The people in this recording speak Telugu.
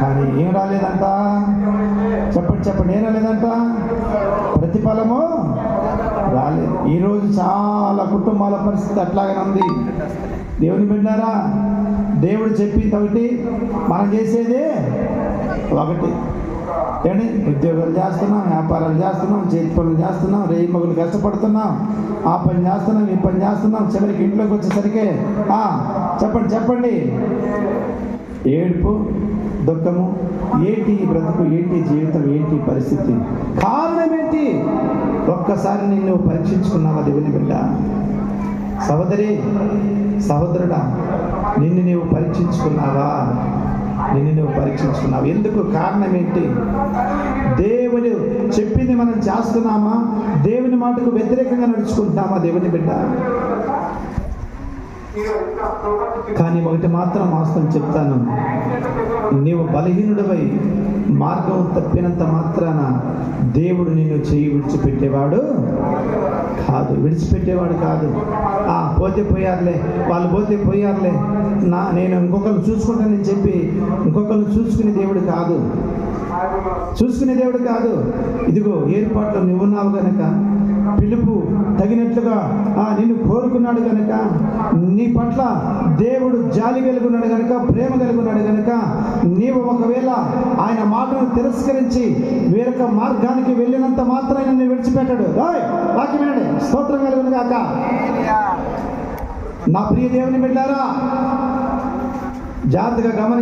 కానీ ఏం రాలేదంట? చెప్పండి ఏం రాలేదంట? ప్రతిఫలము రాలేదు. ఈరోజు చాలా కుటుంబాల పరిస్థితి అట్లాగే ఉంది. దేవుని బిడ్డారా, దేవుడు చెప్పింది ఒకటి, మనం చేసేది ఒకటి. ఏంటి? ఉద్యోగాలు చేస్తున్నాం, వ్యాపారాలు చేస్తున్నాం, చేతి పనులు చేస్తున్నాం, రేయి మగులు కష్టపడుతున్నాం, ఆ పని చేస్తున్నాం, ఈ పని చేస్తున్నాం. చివరికి ఇంట్లోకి వచ్చేసరికి చెప్పండి ఏడుపు, దుఃఖము. ఏంటి బ్రతుకు, ఏంటి జీవితం, ఏంటి పరిస్థితి? కారణం ఏంటి? ఒక్కసారి నిన్ను పరీక్షించుకున్నావా దేవుని బిడ్డ? సహోదరి, సహోదరుడా, నిన్ను నీవు పరీక్షించుకున్నావా? ఎందుకు? కారణం ఏంటి? దేవుడు చెప్పింది మనం చేస్తున్నామా? దేవుని మాటకు వ్యతిరేకంగా నడుచుకుంటున్నామా దేవుని బిడ్డ? కానీ ఒకటి మాత్రం వాస్తవం చెప్తాను, నీవు బలహీనుడివై మార్గం తప్పినంత మాత్రాన దేవుడు నిన్ను చేయి విడిచిపెట్టేవాడు కాదు. పోతే పోయారులే, వాళ్ళు పోతే పోయారులే, నేను ఇంకొకరు చూసుకుంటానని చెప్పి ఇంకొకరు చూసుకునే దేవుడు కాదు. ఇదిగో ఏర్పాట్లు నువ్వున్నావు గనక, పిలుపు తగినట్లుగా నిన్ను కోరుకున్నాడు గనక, నీ పట్ల దేవుడు జాలి కలిగినాడు గనక, ప్రేమ కలిగినాడు గనక, నీవు ఒకవేళ ఆయన మాటను తిరస్కరించి వేరొక మార్గానికి వెళ్ళినంత మాత్రాన్ని నేను విడిచిపెట్టాడు. వాక్యమేనండి, స్తోత్రం కలుగును గాక. నా ప్రియ దేవుని బిడ్డారా, జాగ్రత్తగా గమనించండి.